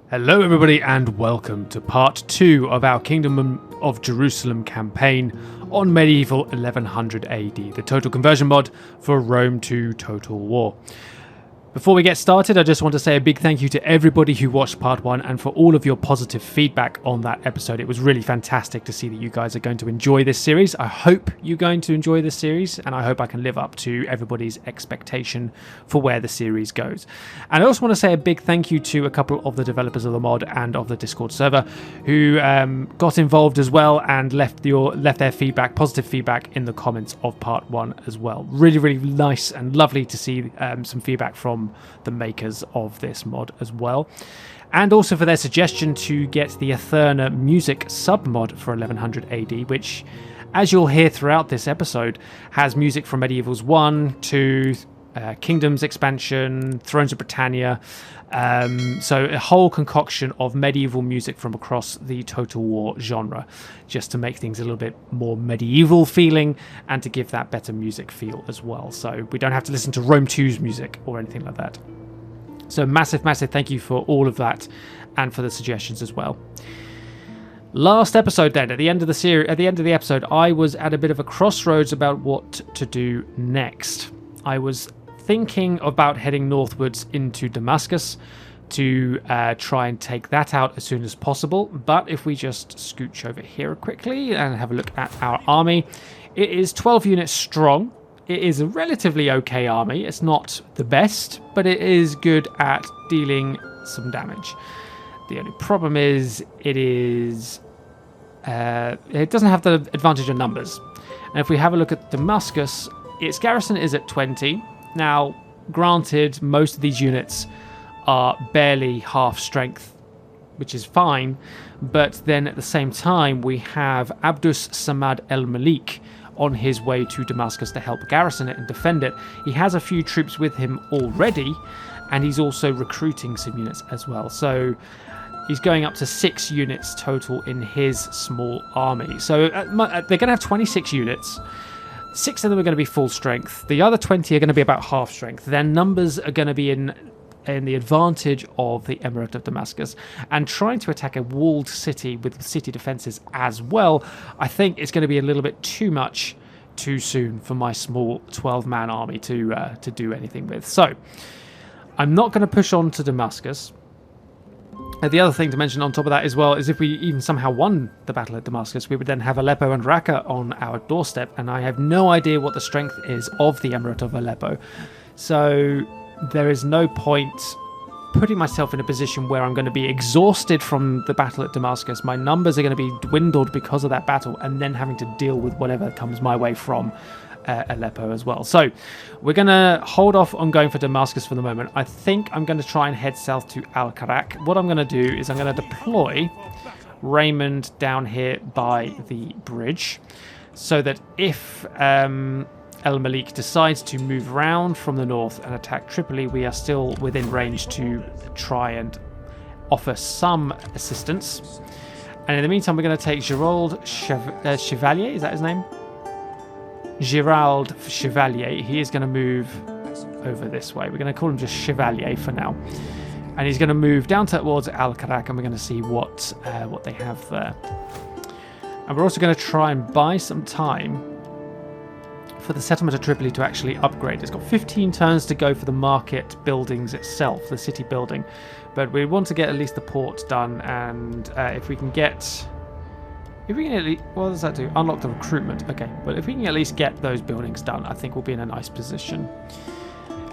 Hello everybody and welcome to part 2 of our Kingdom of Jerusalem campaign on medieval 1100 AD, the total conversion mod for Rome 2 Total War. Before we get started, I just want to say a big thank you to everybody who watched part 1 and for all of your positive feedback on that episode. It was really fantastic to see that you guys are going to enjoy this series. I hope you're going to enjoy this series, and I hope I can live up to everybody's expectation for where the series goes. And I also want to say a big thank you to a couple of the developers of the mod and of the Discord server who got involved as well and left their feedback, positive feedback in the comments of part 1 as well. Really, really nice and lovely to see some feedback from the makers of this mod as well, and also for their suggestion to get the Athena music submod for 1100 AD, which, as you'll hear throughout this episode, has music from Medievals 1 to Kingdoms expansion, Thrones of Britannia, so a whole concoction of medieval music from across the Total War genre, just to make things a little bit more medieval feeling and to give that better music feel as well, so we don't have to listen to Rome 2's music or anything like that. So massive thank you for all of that and for the suggestions as well. Last episode then, at the end of the episode, I was at a bit of a crossroads about what to do next. I was thinking about heading northwards into Damascus to try and take that out as soon as possible, but if we just scooch over here quickly and have a look at our army, it is 12 units strong. It is a relatively okay army. It's not the best, but it is good at dealing some damage. The only problem is it doesn't have the advantage of numbers. And if we have a look at Damascus, its garrison is at 20. Now, granted, most of these units are barely half strength, which is fine, but then at the same time, we have Abdus Samad el-Malik on his way to Damascus to help garrison it and defend it. He has a few troops with him already, and he's also recruiting some units as well. So he's going up to 6 units total in his small army. So they're going to have 26 units. 6 of them are going to be full strength. The other 20 are going to be about half strength. Their numbers are going to be in the advantage of the Emirate of Damascus, and trying to attack a walled city with city defenses as well, I think it's going to be a little bit too much too soon for my small 12-man army to do anything with. So I'm not going to push on to Damascus. The other thing to mention on top of that as well is if we even somehow won the battle at Damascus, we would then have Aleppo and Raqqa on our doorstep, and I have no idea what the strength is of the Emirate of Aleppo. So there is no point putting myself in a position where I'm going to be exhausted from the battle at Damascus. My numbers are going to be dwindled because of that battle, and then having to deal with whatever comes my way from Aleppo as well. So we're going to hold off on going for Damascus for the moment. I think I'm going to try and head south to Al-Karak. What I'm going to do is I'm going to deploy Raymond down here by the bridge, so that if El-Malik decides to move round from the north and attack Tripoli, we are still within range to try and offer some assistance. And in the meantime, we're going to take Gerald Chevalier, is that his name? Gerald Chevalier. He is going to move over this way. We're going to call him just Chevalier for now. And he's going to move down towards Al-Karak, and we're going to see what they have there. And we're also going to try and buy some time for the settlement of Tripoli to actually upgrade. It's got 15 turns to go for the market buildings itself, the city building, but we want to get at least the port done, and if we can at least, what does that do? Unlock the recruitment. Okay, but if we can at least get those buildings done, I think we'll be in a nice position.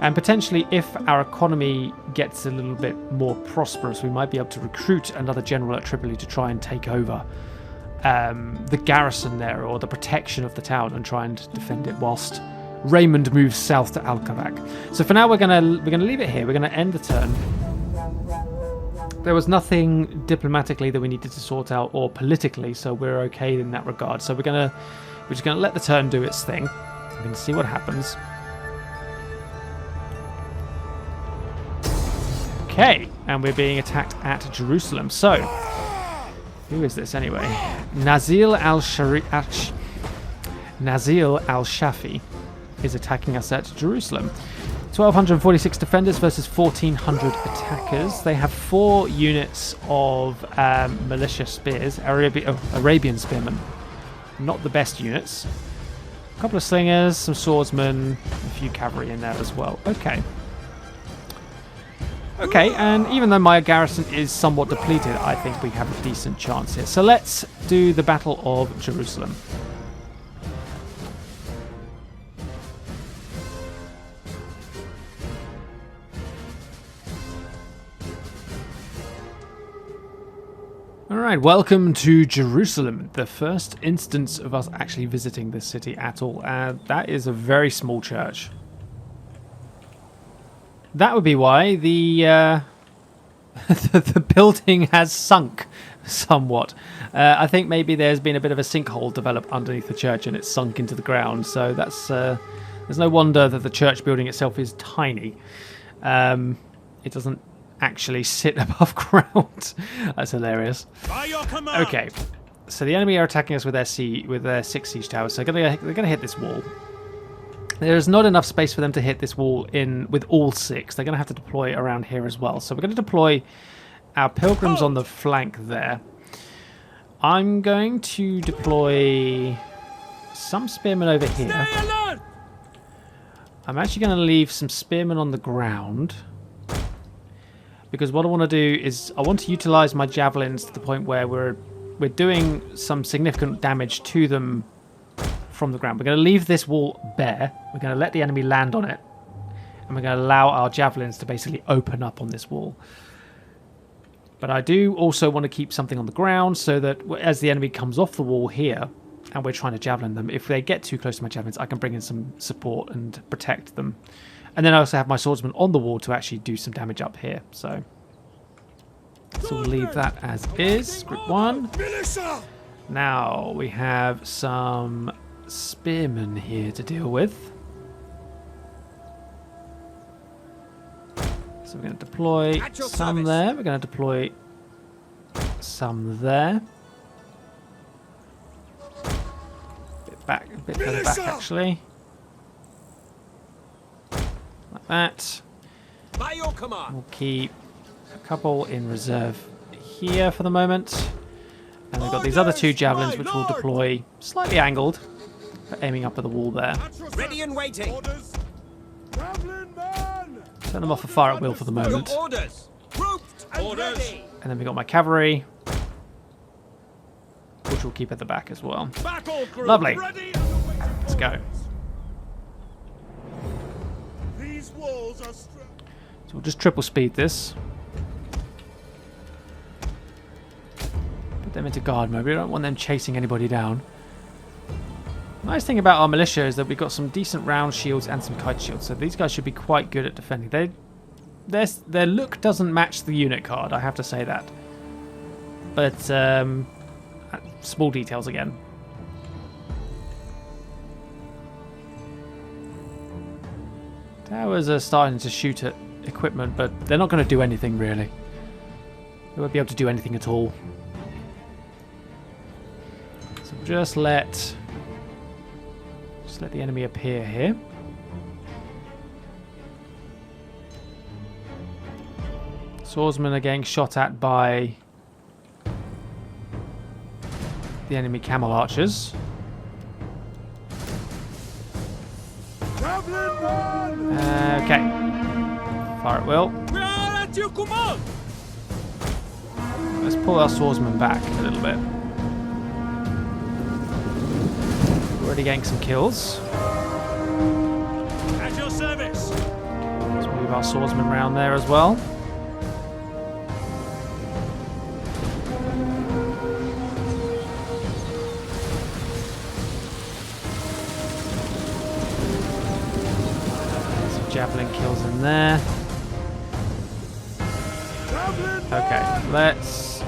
And potentially, if our economy gets a little bit more prosperous, we might be able to recruit another general at Tripoli to try and take over the garrison there, or the protection of the town, and try and defend it whilst Raymond moves south to Al-Karak. So for now, we're gonna leave it here. We're gonna end the turn. There was nothing diplomatically that we needed to sort out, or politically, so we're okay in that regard. So we're just gonna let the turn do its thing. We're gonna see what happens. Okay, and we're being attacked at Jerusalem. So who is this anyway? Nazil al-Shafi is attacking us at Jerusalem. 1,246 defenders versus 1,400 attackers. They have 4 units of militia spears, Arabian spearmen. Not the best units. A couple of slingers, some swordsmen, a few cavalry in there as well. Okay. Okay, and even though my garrison is somewhat depleted, I think we have a decent chance here. So let's do the Battle of Jerusalem. Alright, welcome to Jerusalem, the first instance of us actually visiting this city at all. That is a very small church. That would be why the the building has sunk somewhat. I think maybe there's been a bit of a sinkhole developed underneath the church and it's sunk into the ground. So that's there's no wonder that the church building itself is tiny. It doesn't actually sit above ground. That's hilarious. Okay, so the enemy are attacking us with their 6 siege towers. So they're gonna hit this wall. There's not enough space for them to hit this wall in with all 6. They're going to have to deploy around here as well. So we're going to deploy our pilgrims on the flank there. I'm going to deploy some spearmen over here. I'm actually going to leave some spearmen on the ground, because what I want to do is I want to utilize my javelins to the point where we're doing some significant damage to them from the ground. We're going to leave this wall bare. We're going to let the enemy land on it, and we're going to allow our javelins to basically open up on this wall. But I do also want to keep something on the ground so that as the enemy comes off the wall here and we're trying to javelin them, if they get too close to my javelins, I can bring in some support and protect them. And then I also have my swordsmen on the wall to actually do some damage up here. So we'll leave that as is. Group 1. Now we have some spearmen here to deal with. So we're going to deploy some there. We're going to deploy some there. A bit further back actually. Like that. We'll keep a couple in reserve here for the moment. And we've got these other 2 javelins which will deploy slightly angled, but aiming up at the wall there. Ready and waiting. Turn them off for fire at will for the moment. And then we've got my cavalry, which we'll keep at the back as well. Lovely. Let's go. So we'll just triple speed this. Put them into guard mode. We don't want them chasing anybody down. Nice thing about our militia is that we've got some decent round shields and some kite shields, so these guys should be quite good at defending. Their look doesn't match the unit card, I have to say that. But small details again. Towers are starting to shoot at equipment, but they're not going to do anything really. They won't be able to do anything at all. So we'll just let the enemy appear here. Swordsmen are getting shot at by the enemy camel archers. Okay. Fire at will. Let's pull our swordsmen back a little bit. Already getting some kills. At your service. Let's move our swordsmen around there as well. Some javelin kills in there. Okay, let's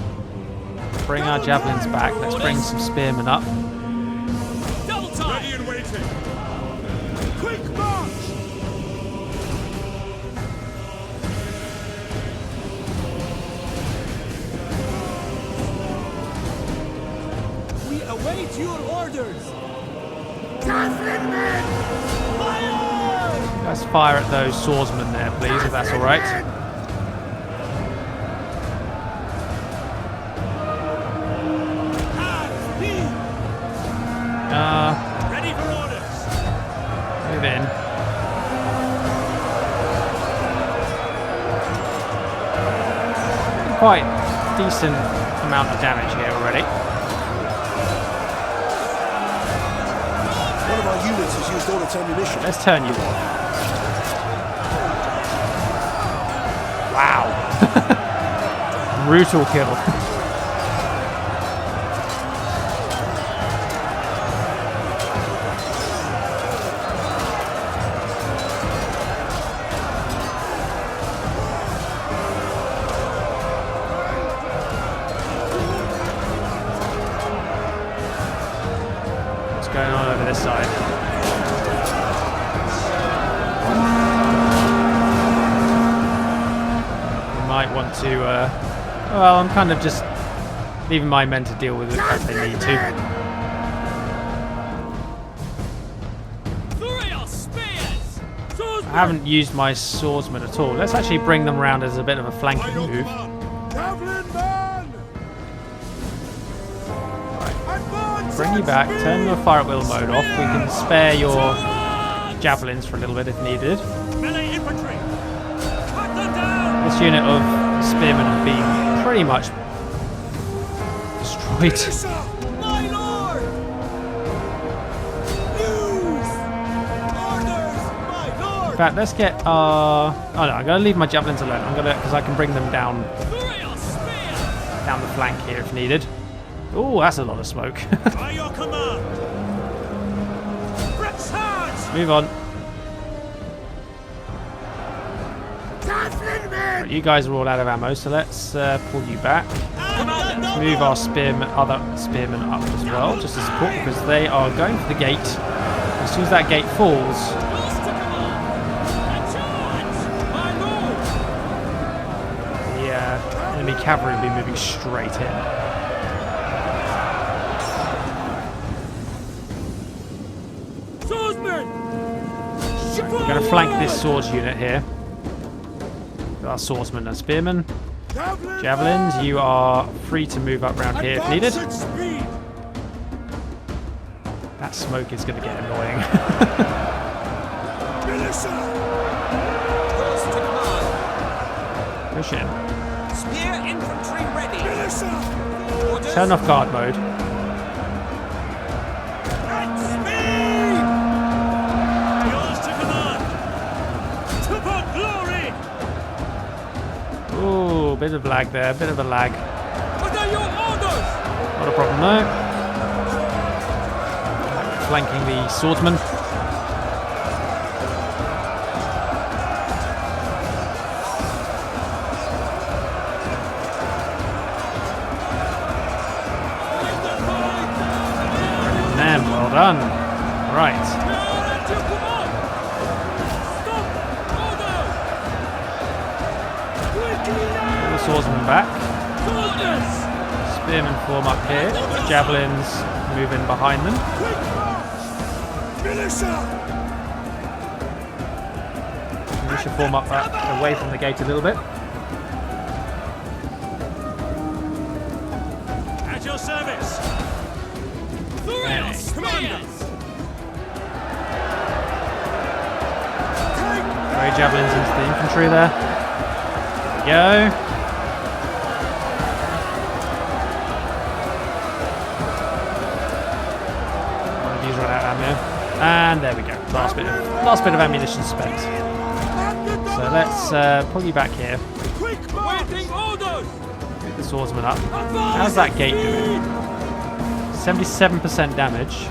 bring our javelins back. Let's bring some spearmen up. Ready and waiting. Quick march! We await your orders. Javelin men! Fire! You guys just fire at those swordsmen there, please, if that's all right. Ready for orders. Move in. Quite decent amount of damage here already. One of our units has used all its ammunition. Let's turn you on. Wow. Brutal kill. Going on over this side. We might want to, well, I'm kind of just leaving my men to deal with it as they need to. I haven't used my swordsman at all. Let's actually bring them around as a bit of a flanking move. Bring you back, turn your fire at will mode off. We can spare your javelins for a little bit if needed. This unit of spearmen have been pretty much destroyed. My lord! News! Orders, my lord! In fact, let's get our... Oh no, I'm going to leave my javelins alone. I'm going to, because I can bring them down the flank here if needed. Oh, that's a lot of smoke. By your command. Move on. Right, you guys are all out of ammo, so let's pull you back. Let's move our other spearmen up as well, just to support, because they are going for the gate. As soon as that gate falls, the enemy cavalry will be moving straight in. We're going to flank this swords unit here. Got our swordsmen and spearmen. Javelins, you are free to move up around here if needed. That smoke is going to get annoying. Push in. Spear infantry ready. Turn off guard mode. Ooh, bit of lag there, bit of a lag. What are your orders? Not a problem though. Flanking the swordsman. Man, well done. Right. Swordsman back. Spearmen form up here. Javelins move in behind them. Militia form up away from the gate a little bit. At your service. Throw javelins into the infantry there. There we go. And there we go. Last bit of ammunition spent. So let's pull you back here. Get the swordsman up. How's that gate doing? 77% damage.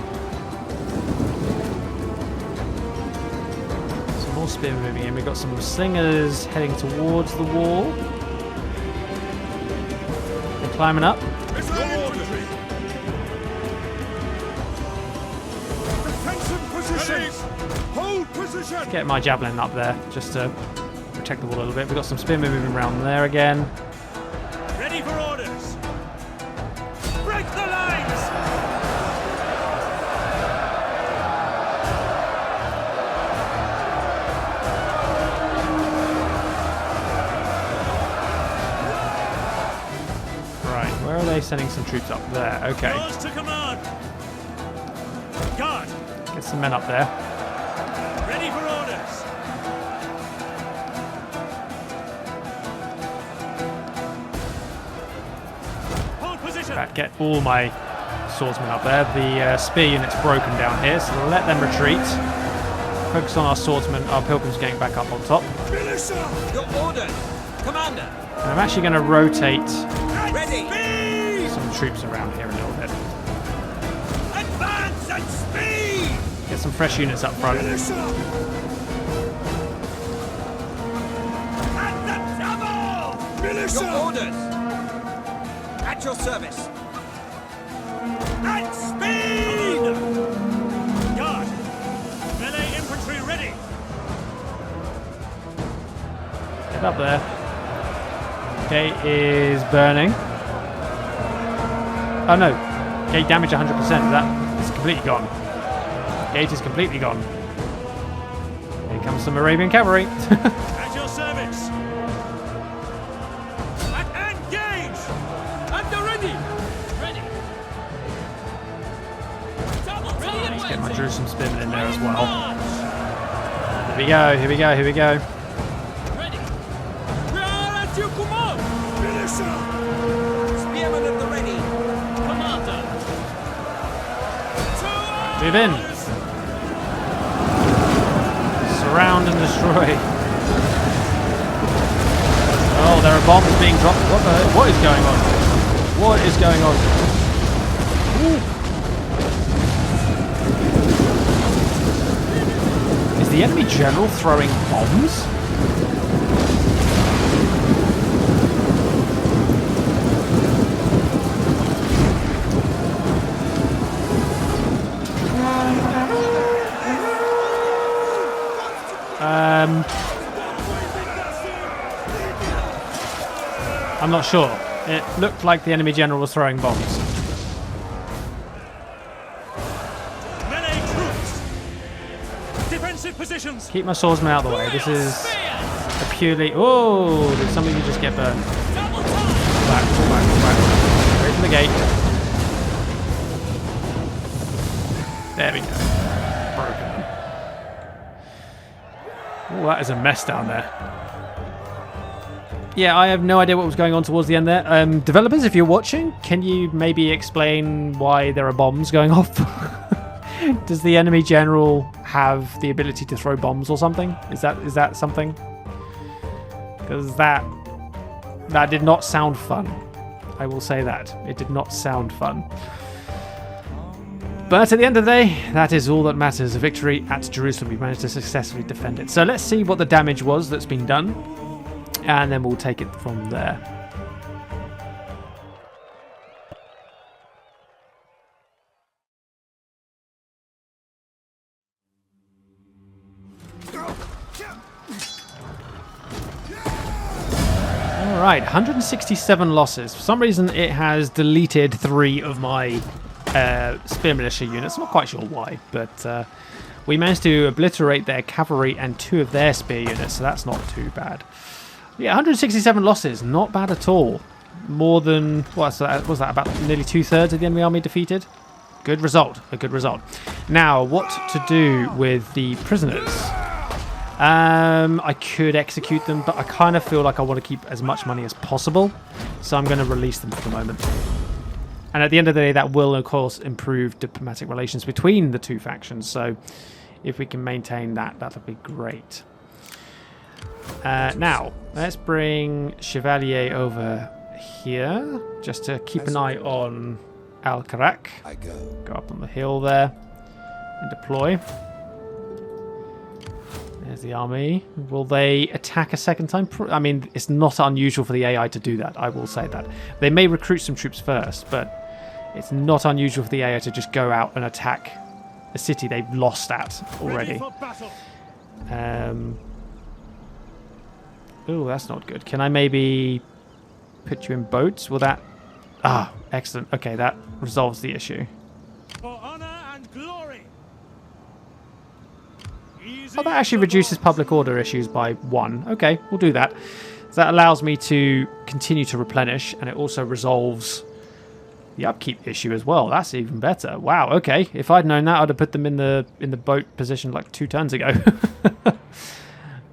Some more spearmen moving in. We've got some slingers heading towards the wall. They're climbing up. Let's get my javelin up there just to protect the wall a little bit. We've got some spearmen moving around there again. Ready for orders. Break the lines. they sending some troops up there? Okay. Yours to command. Guard, Get some men up there. ready for orders. Hold position. Right, get all my swordsmen up there. The spear unit's broken down here, so let them retreat. Focus on our swordsmen, our pilgrims getting back up on top. Your orders, Commander. And I'm actually going to rotate Ready. some troops around here a little bit. Advance at speed. Get some fresh units up front. At the double. Your orders. At your service. At speed. Guard. Melee infantry ready. Get up there. Gate is burning. Oh no. Gate damage 100%. It's completely gone. Gate is completely gone. Here comes some Arabian cavalry. At your service. At engage. At the ready. Ready. Let's get my Jerusalem spearmen in there as well. Here we go, here we go, here we go. Ready. We are at your command. Spearmen at the ready. Commander. Move in. Surround and destroy. Oh, there are bombs being dropped. What is going on? What is going on? Ooh. Is the enemy general throwing bombs? I'm not sure. It looked like the enemy general was throwing bombs. Melee troops. Defensive positions. Keep my swordsman out of the way. This is a purely... Oh, did some of you just get burned? Double time. Pull back, pull back, pull back. Straight to the gate. There we go. Broken. Oh, that is a mess down there. Yeah, I have no idea what was going on towards the end there. Developers, if you're watching, can you maybe explain why there are bombs going off? Does the enemy general have the ability to throw bombs or something? Is that something? Because that did not sound fun. I will say that. It did not sound fun. But at the end of the day, that is all that matters. A victory at Jerusalem. We managed to successfully defend it. So let's see what the damage was that's been done. And then we'll take it from there. Alright, 167 losses. For some reason it has deleted 3 of my spear militia units. I'm not quite sure why, but we managed to obliterate their cavalry and 2 of their spear units, so that's not too bad. Yeah, 167 losses, not bad at all. More than, what was that, about nearly 2/3 of the enemy army defeated? Good result, a good result. Now, what to do with the prisoners? I could execute them, but I kind of feel like I want to keep as much money as possible, so I'm going to release them for the moment. And at the end of the day, that will, of course, improve diplomatic relations between the 2 factions, so if we can maintain that, that'll be great. Now, let's bring Chevalier over here, just to keep an eye on Al-Karak. Go up on the hill there and deploy. There's the army. Will they attack a second time? I mean, it's not unusual for the AI to do that, I will say that. They may recruit some troops first, but it's not unusual for the AI to just go out and attack a city they've lost at already. Oh, that's not good. Can I maybe put you in boats? Will that... Ah, excellent. Okay, that resolves the issue. For honor and glory. Oh, that actually reduces public order issues by 1. Okay, we'll do that. So that allows me to continue to replenish, and it also resolves The upkeep issue as well. That's even better. Wow, okay. If I'd known that, I'd have put them in the boat position like 2 turns ago.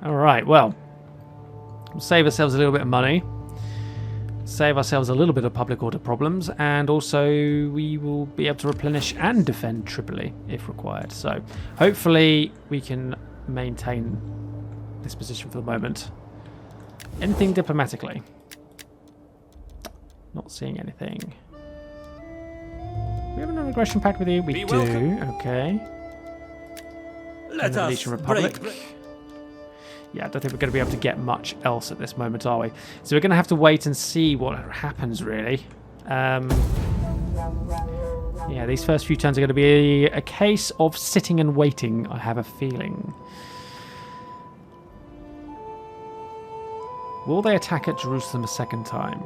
Alright, well. We'll save ourselves a little bit of money. Save ourselves a little bit of public order problems. And also we will be able to replenish and defend Tripoli if required. So hopefully we can maintain this position for the moment. Anything diplomatically? Not seeing anything. We have an aggression pact with you? We do. Welcome. Okay. Let us Republic. Yeah, I don't think we're going to be able to get much else at this moment, are we? So we're going to have to wait and see what happens, really. Yeah, these first few turns are going to be a case of sitting and waiting, I have a feeling. Will they attack at Jerusalem a second time?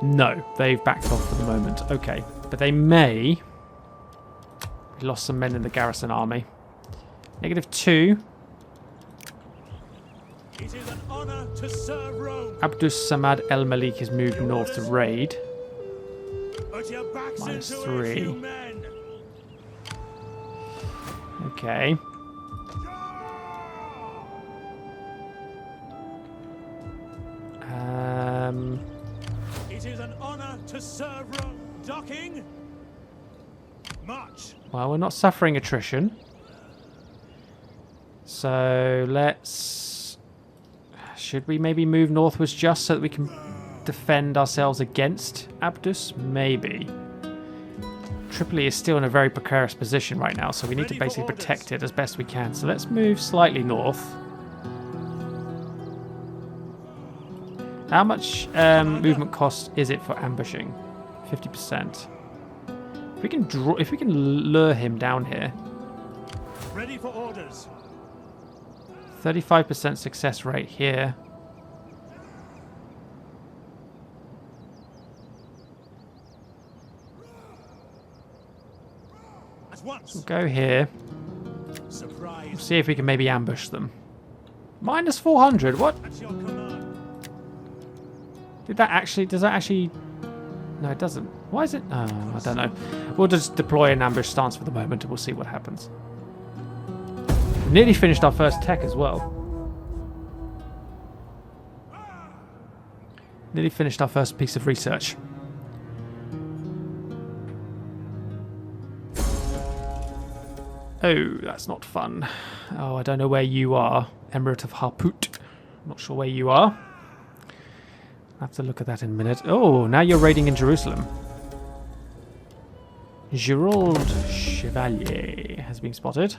No, they've backed off for the moment. Okay, but they may. We lost some men in the garrison army. -2. It is an honor to serve Rome. Abdus Samad El Malik has moved north to raid. But your backs into -3. a few men. Okay. It is an honor to serve Rome. Docking. March. Well, we're not suffering attrition. So let's... Should we maybe move northwards just so that we can defend ourselves against Abdus? Maybe. Tripoli is still in a very precarious position right now, so we need to basically protect it as best we can. So let's move slightly north. How much movement cost is it for ambushing? 50%. If we can lure him down here. Ready for orders. 35% success rate here. At once. We'll go here. Surprise. We'll see if we can maybe ambush them. -400. What? At your command. Does that actually... No, it doesn't. Why is it... Oh, I don't know. We'll just deploy an ambush stance for the moment and we'll see what happens. Nearly finished our first tech as well. Nearly finished our first piece of research. Oh, that's not fun. Oh, I don't know where you are. Emirate of Harput. Not sure where you are. I'll have to look at that in a minute. Oh, now you're raiding in Jerusalem. Giraud Chevalier has been spotted.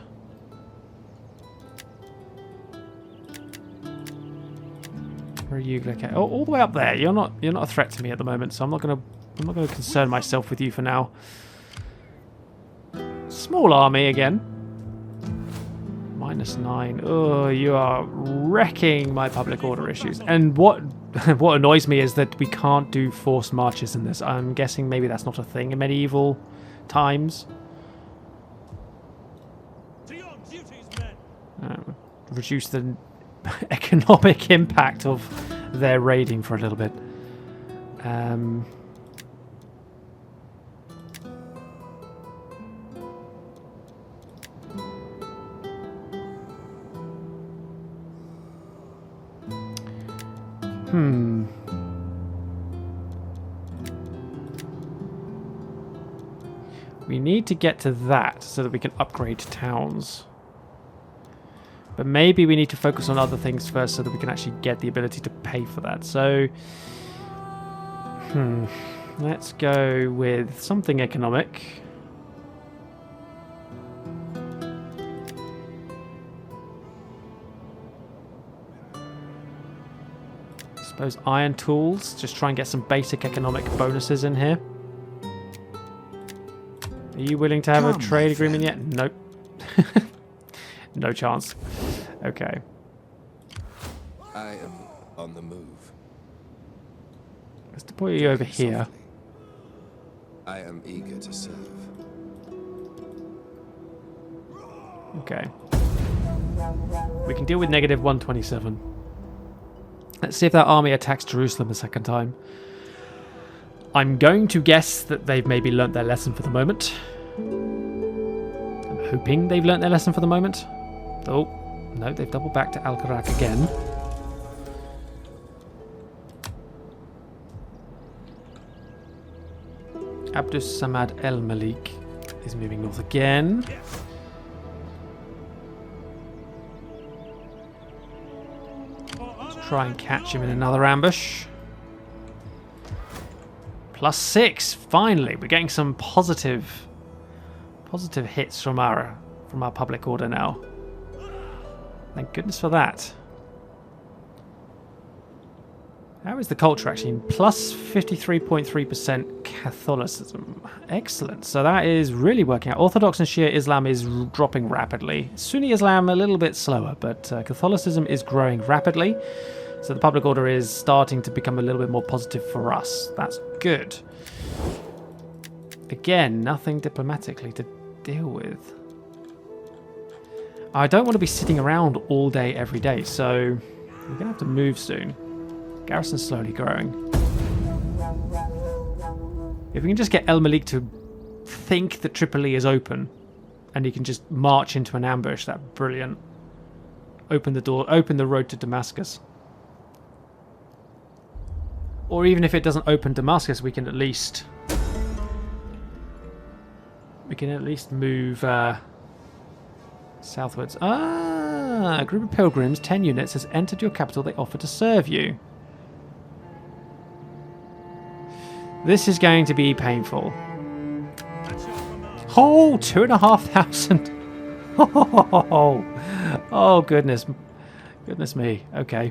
Where are you? Okay. Oh, all the way up there. You're not a threat to me at the moment, so I'm not gonna concern myself with you for now. Small army again. -9. Oh, you are wrecking my public order issues. And what annoys me is that we can't do forced marches in this. I'm guessing maybe that's not a thing in medieval times. To your duties, men. Reduce the economic impact of their raiding for a little bit. We need to get to that so that we can upgrade towns. But maybe we need to focus on other things first so that we can actually get the ability to pay for that. So, let's go with something economic. I suppose iron tools. Just try and get some basic economic bonuses in here. Are you willing to have a trade agreement yet? Nope. No chance. Okay. I am on the move. Let's deploy you over here. I am eager to serve. Okay. We can deal with -127. Let's see if that army attacks Jerusalem a second time. I'm going to guess that they've maybe learnt their lesson for the moment. I'm hoping they've learnt their lesson for the moment. Oh, no, they've doubled back to Al-Karak again. Abdus Samad El Malik is moving north again. Let's try and catch him in another ambush. +6. Finally, we're getting some positive hits from our public order now. Thank goodness for that. How is the culture actually? +53.3% Catholicism. Excellent. So that is really working out. Orthodox and Shia Islam is dropping rapidly. Sunni Islam a little bit slower, but Catholicism is growing rapidly. So the public order is starting to become a little bit more positive for us. That's good. Again, nothing diplomatically to deal with. I don't want to be sitting around all day, every day, so we're going to have to move soon. Garrison's slowly growing. If we can just get El Malik to think that Tripoli is open and he can just march into an ambush, that's brilliant. Open the door, open the road to Damascus. Or even if it doesn't open Damascus, we can at least move southwards. Ah, a group of pilgrims, 10 units, has entered your capital. They offer to serve you. This is going to be painful. Oh, 2,500. Oh, goodness me. Okay.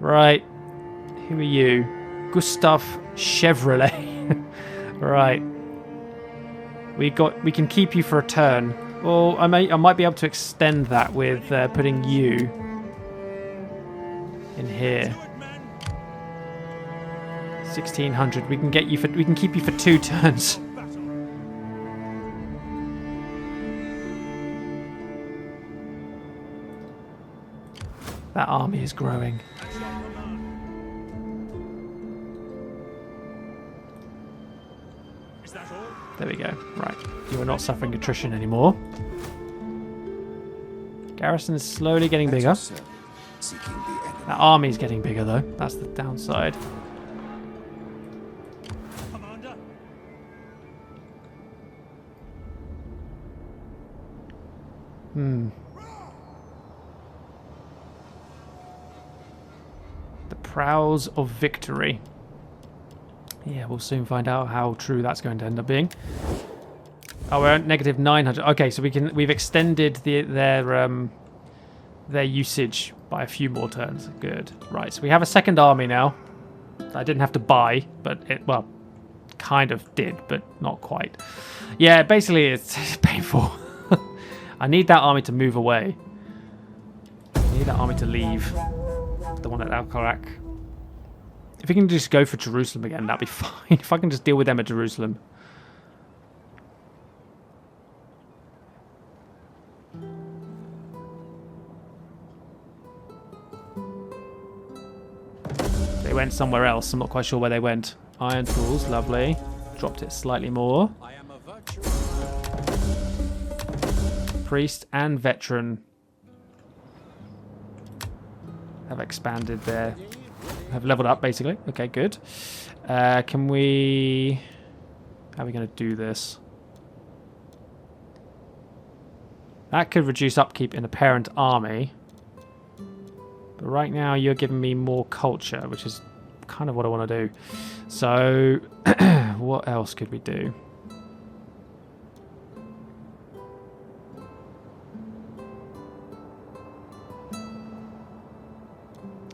Right. Who are you? Gustav Chevrolet. Right. We can keep you for a turn. Well, I might be able to extend that with putting you in here. 1,600. We can keep you for 2 turns. That army is growing. There we go. Right. You are not suffering attrition anymore. Garrison is slowly getting bigger. That army is getting bigger, though. That's the downside. The prows of victory. Yeah, we'll soon find out how true that's going to end up being. Oh, we're at -900. Okay, so we've extended their usage by a few more turns. Good. Right, so we have a second army now. I didn't have to buy, but well, kind of did, but not quite. Yeah, basically it's painful. I need that army to move away. I need that army to leave. The one at Al-Karak. If we can just go for Jerusalem again, that'd be fine. If I can just deal with them at Jerusalem. They went somewhere else. I'm not quite sure where they went. Iron tools, lovely. Dropped it slightly more. Priest and veteran have expanded there. Have leveled up, basically. Okay, good. Can we... How are we going to do this? That could reduce upkeep in a parent army. But right now you're giving me more culture, which is kind of what I want to do. So, what else could we do?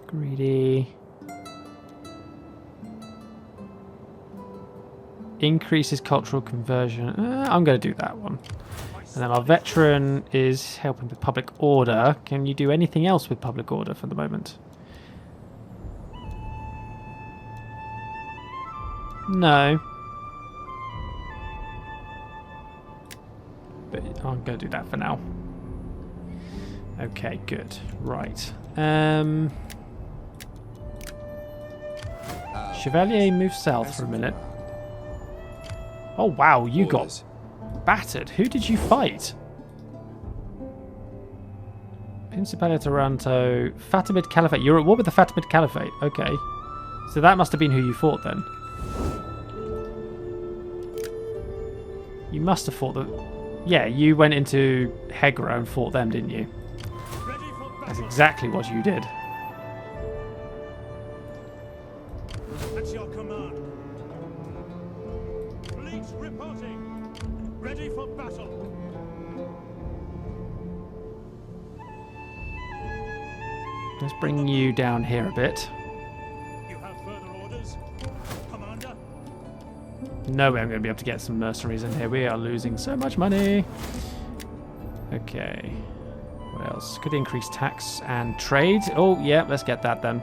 Greedy. Increases cultural conversion. I'm going to do that one. And then our veteran is helping with public order. Can you do anything else with public order for the moment? No. But I'm going to do that for now. Okay, good. Right. Chevalier, move south for a minute. Oh wow, you got battered. Who did you fight? Principality Taranto, Fatimid Caliphate. You're at war with the Fatimid Caliphate. Okay. So that must have been who you fought then. You must have fought the... Yeah, you went into Hegra and fought them, didn't you? That's exactly what you did. At your command. Fleet reporting. Ready for battle. Let's bring you down here a bit. You have further orders, Commander? No way I'm going to be able to get some mercenaries in here. We are losing so much money. Okay. What else? Could increase tax and trade. Oh, yeah, let's get that then.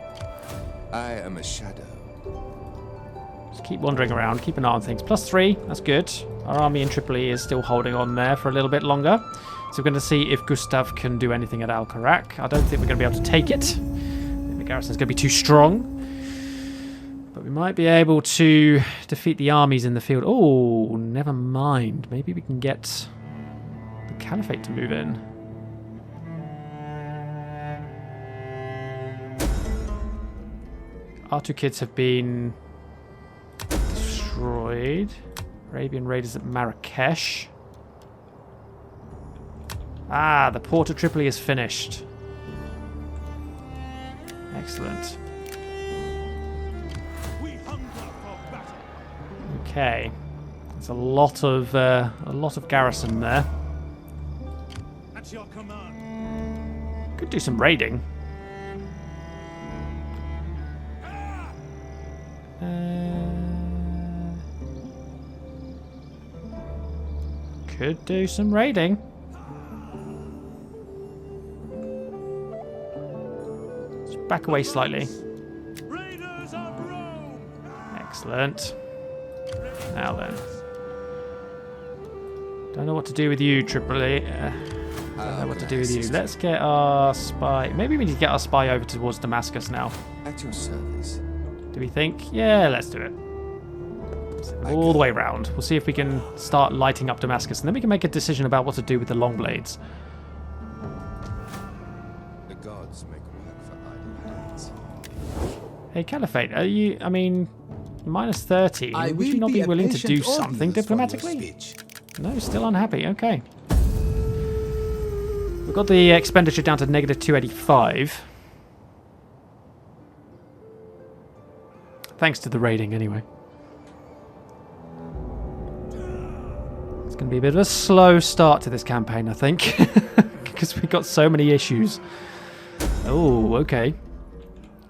I am a shadow. Just keep wandering around, keep an eye on things. +3, that's good. Our army in Tripoli is still holding on there for a little bit longer. So we're going to see if Gustav can do anything at Al-Karak. I don't think we're going to be able to take it. I think the garrison's going to be too strong. But we might be able to defeat the armies in the field. Oh, never mind. Maybe we can get the Caliphate to move in. Our two kids have been destroyed. Arabian raiders at Marrakesh. Ah, the port of Tripoli is finished. Excellent. We hunger for battle. Okay, there's a lot of garrison there. At your command. Could do some raiding. Could do some raiding. Let's back away slightly. Raiders of Rome. Excellent. Now then. Don't know what to do with you, Tripoli. Don't know what to do with you. Let's get our spy. Maybe we need to get our spy over towards Damascus now. At your service. Do we think? Yeah, let's do it. All the way around. We'll see if we can start lighting up Damascus, and then we can make a decision about what to do with the long blades. The gods make work for idle hands. Hey, Caliphate, are you... I mean, minus 30. Would you not be willing to do something diplomatically? No, still unhappy. Okay. We've got the expenditure down to negative 285. Thanks to the raiding, anyway. It's going to be a bit of a slow start to this campaign, I think. Because we've got so many issues. Oh, okay.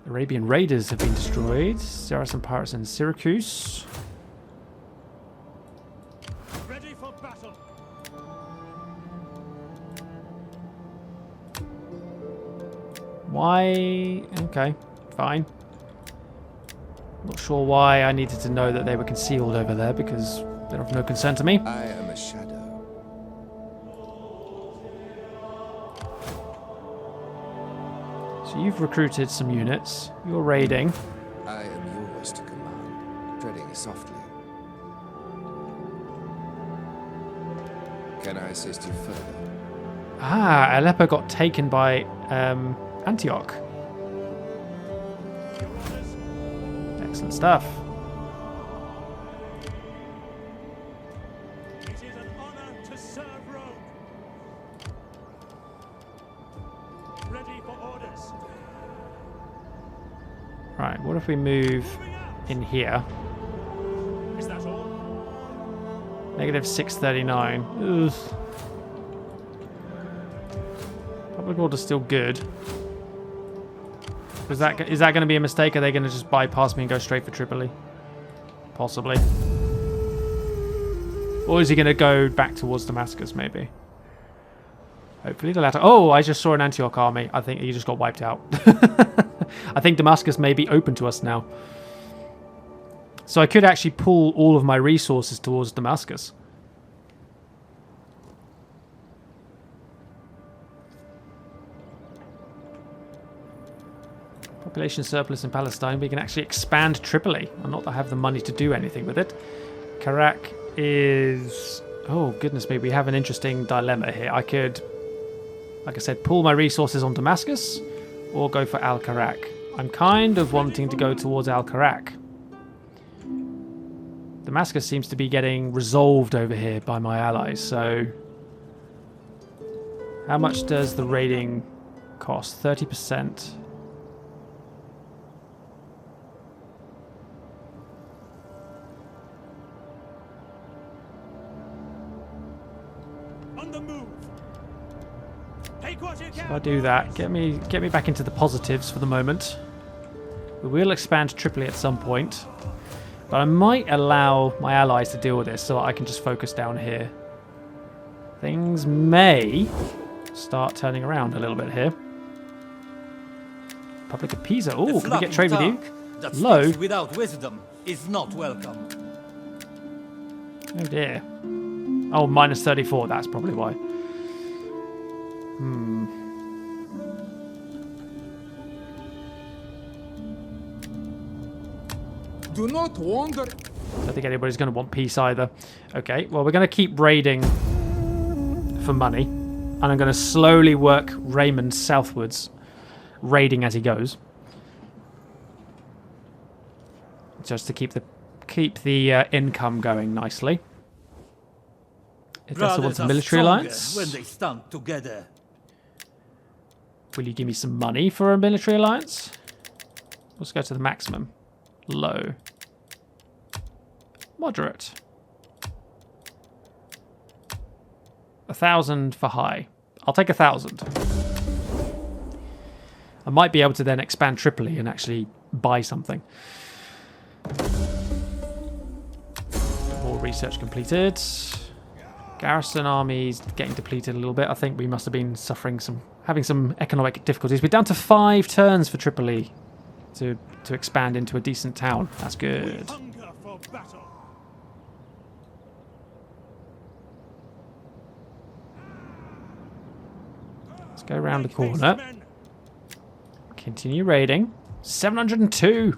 Arabian raiders have been destroyed. Saracen pirates in Syracuse. Ready for battle. Why? Okay, fine. Not sure why I needed to know that they were concealed over there, because they're of no concern to me. I am a shadow. So you've recruited some units. You're raiding. I am yours to command, treading softly. Can I assist you further? Ah, Aleppo got taken by Antioch. Excellent stuff. It is an honor to serve Rome. Ready for orders. Right, what if we move in here? Is that all? Negative 639. Ugh. Public order's still good. Is that going to be a mistake? Are they going to just bypass me and go straight for Tripoli? Possibly. Or is he going to go back towards Damascus, maybe? Hopefully the latter. Oh, I just saw an Antioch army. I think he just got wiped out. I think Damascus may be open to us now. So I could actually pull all of my resources towards Damascus. Population surplus in Palestine. We can actually expand Tripoli. And not that I have the money to do anything with it. Karak is... Oh, goodness me. We have an interesting dilemma here. I could, like I said, pool my resources on Damascus or go for Al-Karak. I'm kind of wanting to go towards Al-Karak. Damascus seems to be getting resolved over here by my allies, so... How much does the raiding cost? 30%. On the move. Take what you can. If I do that, get me back into the positives for the moment. We will expand Tripoli at some point. But I might allow my allies to deal with this so I can just focus down here. Things may start turning around a little bit here. Republic of Pisa. Oh, can we get trade with you? Low. Without wisdom is not welcome. Oh dear. Oh, minus 34. That's probably why. Do not wander. I don't think anybody's going to want peace either. Okay, well, we're going to keep raiding for money. And I'm going to slowly work Raymond southwards, raiding as he goes. Just to keep the income going nicely. If that's wants a military alliance. When they stand together. Will you give me some money for a military alliance? Let's go to the maximum. Low. Moderate. 1,000 for high. I'll take 1,000. I might be able to then expand Tripoli and actually buy something. More research completed. Garrison armies getting depleted a little bit. I think we must have been having some economic difficulties. We're down to 5 turns for Tripoli to expand into a decent town. That's good. Hunger for battle. Let's go around the corner. Continue raiding. 702.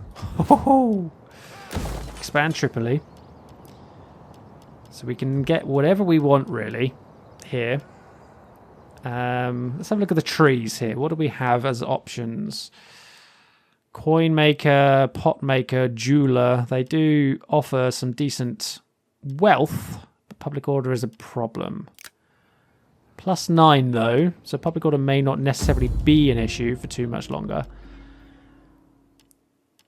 Oh, expand Tripoli. So we can get whatever we want, really, here. Let's have a look at the trees here. What do we have as options? Coin maker, pot maker, jeweler. They do offer some decent wealth, but public order is a problem. +9 though, so public order may not necessarily be an issue for too much longer.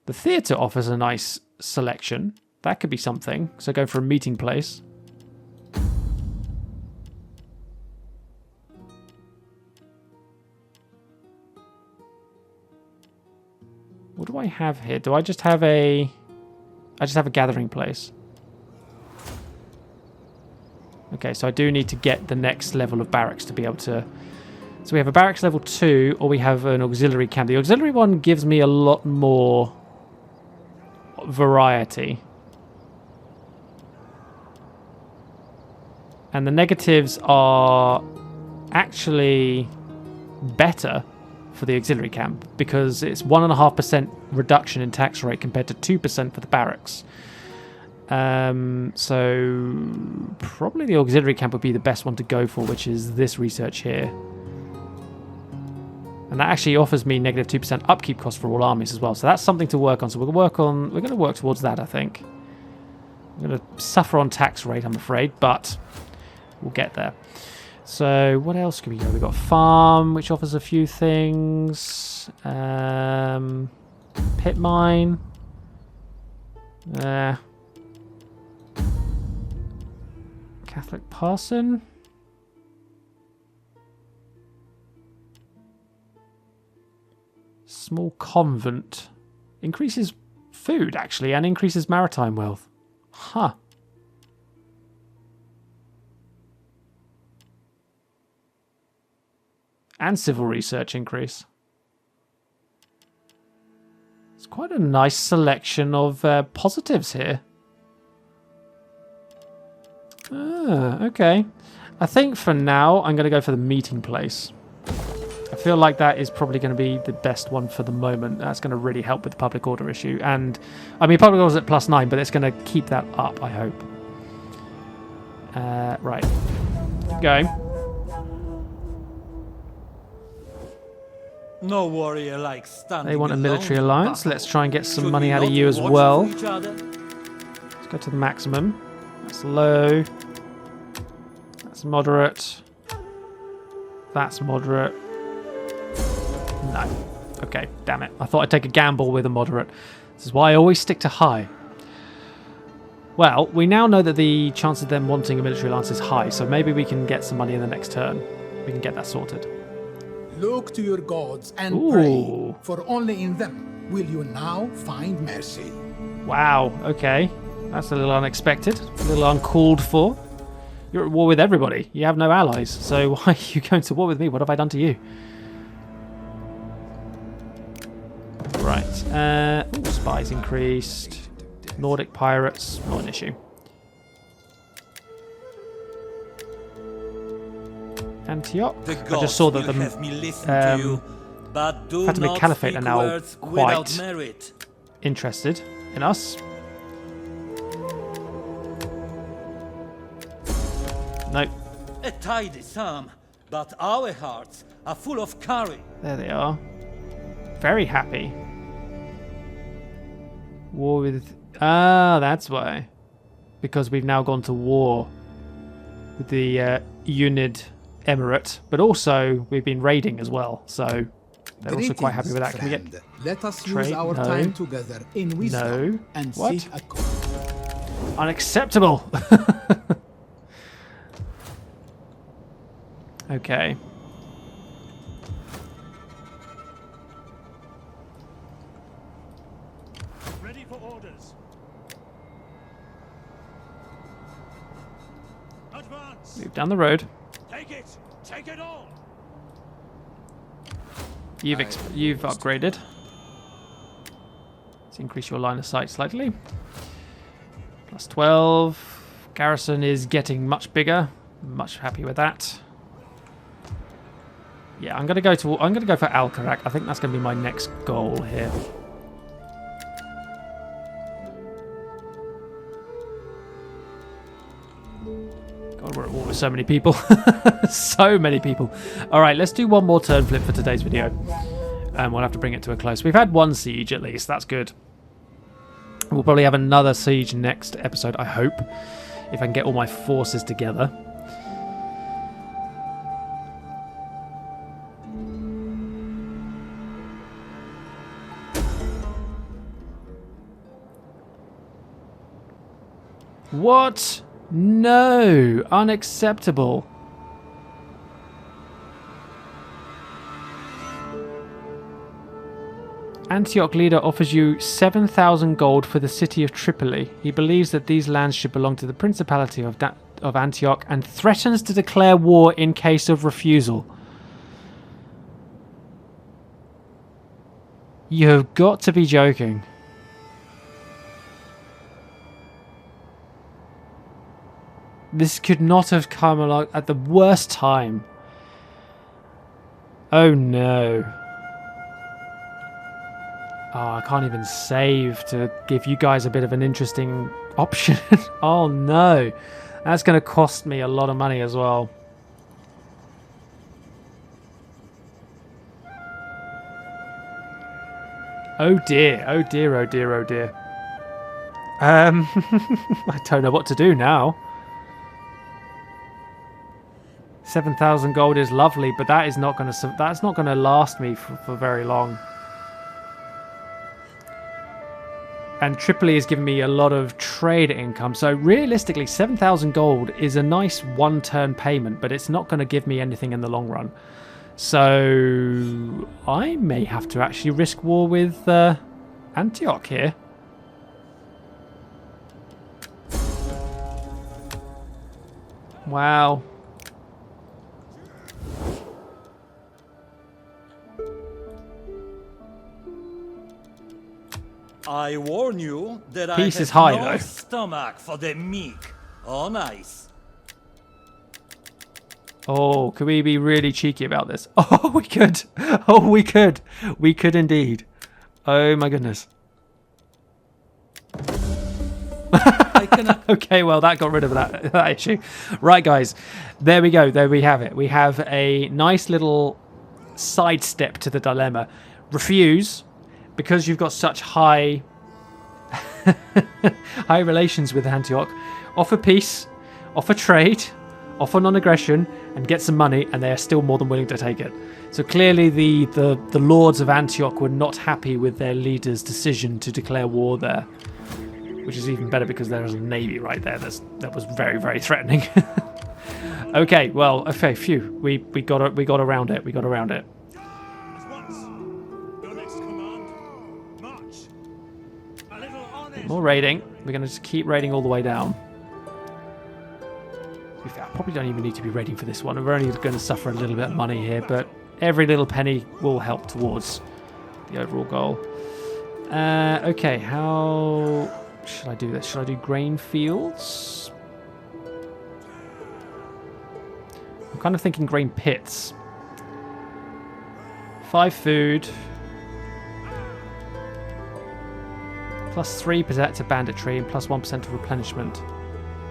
The theatre offers a nice selection. That could be something. So go for a meeting place. What do I have here? Do I just have a... I just have a gathering place. Okay, so I do need to get the next level of barracks to be able to... So we have a barracks level 2, or we have an auxiliary camp. The auxiliary one gives me a lot more variety. And the negatives are actually better for the auxiliary camp because it's 1.5% reduction in tax rate compared to 2% for the barracks. So probably the auxiliary camp would be the best one to go for, which is this research here. And that actually offers me negative 2% upkeep cost for all armies as well. So that's something to work on. So we're going to work towards that, I think. I'm going to suffer on tax rate, I'm afraid, but we'll get there. So what else can we go? We've got farm, which offers a few things. Pit mine. Catholic parson. Small convent. Increases food, actually, and increases maritime wealth. Huh. And civil research increase. It's quite a nice selection of positives here. Okay. I think for now I'm going to go for the meeting place. I feel like that is probably going to be the best one for the moment. That's going to really help with the public order issue. And, I mean, public order is at +9, but it's going to keep that up, I hope. Right. Keep going. No warrior like standing They want a alone military in alliance. battle. Let's try and get some Should money we out of not you as watch well. for each other? Let's go to the maximum. That's low. That's moderate. That's moderate. No. Okay, damn it. I thought I'd take a gamble with a moderate. This is why I always stick to high. Well, we now know that the chance of them wanting a military alliance is high, so maybe we can get some money in the next turn. We can get that sorted. Look to your gods and Ooh. pray, for only in them will you now find mercy. Wow, okay. That's a little unexpected, a little uncalled for. You're at war with everybody. You have no allies, so why are you going to war with me? What have I done to you? Right. Ooh, spies increased. Nordic pirates, not an issue. Antioch. The I just saw that gods will have me listen to you, but do Fatima not Caliphate are speak now words quite without merit. interested in us. Nope. A tidy sum, but our hearts are full of courage. There they are. Very happy. War with... Ah, that's why. Because we've now gone to war with the Unid Emirate, but also we've been raiding as well, so they're also quite happy with that. Can we get... Friend. Let us trade? use our No. time together in wisdom No. and What? seek a common. Unacceptable! Okay. Ready for orders. Advance. Move down the road. Take it. Take it all. You've upgraded. Let's increase your line of sight slightly. Plus 12. Garrison is getting much bigger. Much happy with that. Yeah, I'm gonna go for Alcarak. I think that's gonna be my next goal here. God, we're at war with so many people. So many people. Alright, let's do one more turn flip for today's video. We'll have to bring it to a close. We've had one siege at least, that's good. We'll probably have another siege next episode, I hope. If I can get all my forces together. What? No! Unacceptable. Antioch leader offers you 7,000 gold for the city of Tripoli. He believes that these lands should belong to the Principality of Antioch and threatens to declare war in case of refusal. You have got to be joking. This could not have come along at the worst time. Oh no. Oh, I can't even save to give you guys a bit of an interesting option. Oh no. That's going to cost me a lot of money as well. Oh dear, oh dear, oh dear, oh dear. I don't know what to do now. 7,000 gold is lovely, but that's not going to last me for very long. And Tripoli is giving me a lot of trade income, so realistically 7,000 gold is a nice one-turn payment, but it's not going to give me anything in the long run. So I may have to actually risk war with Antioch here. Wow. I warn you that Peace I is have high, no though. stomach for the meek on ice. Oh, could we be really cheeky about this? Oh, we could. Oh, we could. We could indeed. Oh, my goodness. I cannot. Okay, well, that got rid of that issue. Right, guys. There we go. There we have it. We have a nice little sidestep to the dilemma. Refuse, because you've got such high high relations with Antioch. Offer peace, offer trade, offer non-aggression, and get some money, and they are still more than willing to take it. So clearly the lords of Antioch were not happy with their leader's decision to declare war there, which is even better because there is a navy right there that was very, very threatening. Okay, well, okay, phew, we got around it. We got around it. At once. Your next command. March. A little on it. More raiding. We're going to just keep raiding all the way down. I probably don't even need to be raiding for this one. We're only going to suffer a little bit of money here, but every little penny will help towards the overall goal. Okay, how should I do this? Should I do grain fields? I'm kind of thinking grain pits. 5 food. Plus 3% to banditry and plus 1% to replenishment.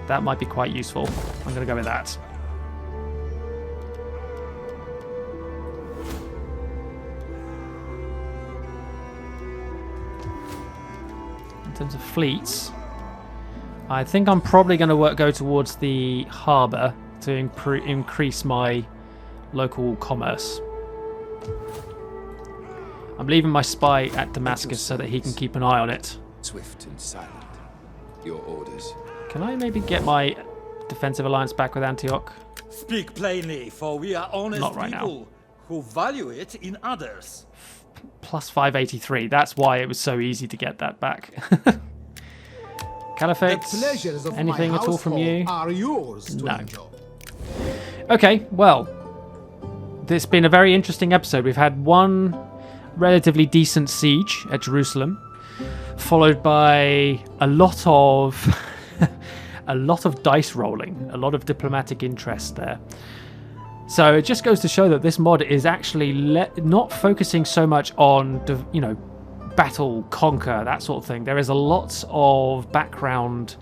That might be quite useful. I'm going to go with that. In terms of fleets, I think I'm probably going to go towards the harbour to increase my local commerce. I'm leaving my spy at Damascus so that he can keep an eye on it. Swift and silent. Your orders. Can I maybe get my defensive alliance back with Antioch? Speak plainly, for we are honest Not right people who value it in others. Plus 583. That's why it was so easy to get that back. Caliphate. The pleasures of Anything my at all from household you? are yours to No. enjoy. Okay, well, this has been a very interesting episode. We've had one relatively decent siege at Jerusalem, followed by a lot of a lot of dice rolling, a lot of diplomatic interest there. So it just goes to show that this mod is actually not focusing so much on, battle, conquer, that sort of thing. There is a lot of background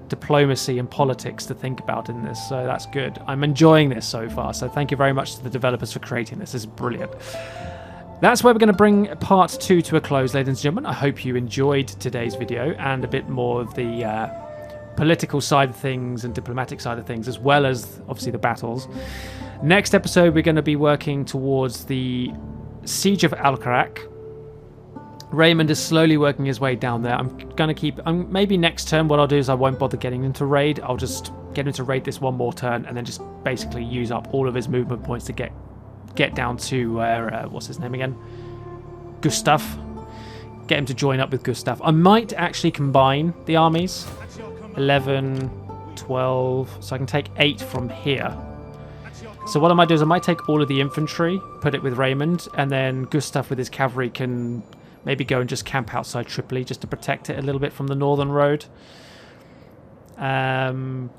diplomacy and politics to think about in this, so that's good. I'm enjoying this so far, so thank you very much to the developers for creating this. This is brilliant. That's where we're going to bring part 2 to a close, ladies and gentlemen. I hope you enjoyed today's video and a bit more of the political side of things and diplomatic side of things, as well as obviously the battles. Next episode, we're going to be working towards the Siege of Al-Karak. Raymond is slowly working his way down there. I'm going to keep... maybe next turn what I'll do is I won't bother getting him to raid. I'll just get him to raid this one more turn and then just basically use up all of his movement points to get down to... what's his name again? Gustav. Get him to join up with Gustav. I might actually combine the armies. 11, 12... So I can take 8 from here. So what I might do is I might take all of the infantry, put it with Raymond, and then Gustav with his cavalry can... maybe go and just camp outside Tripoli just to protect it a little bit from the northern road. I'm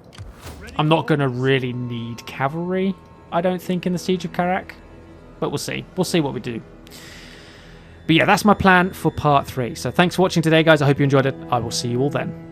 not going to really need cavalry, I don't think, in the Siege of Karak. But we'll see. We'll see what we do. But yeah, that's my plan for part 3. So thanks for watching today, guys. I hope you enjoyed it. I will see you all then.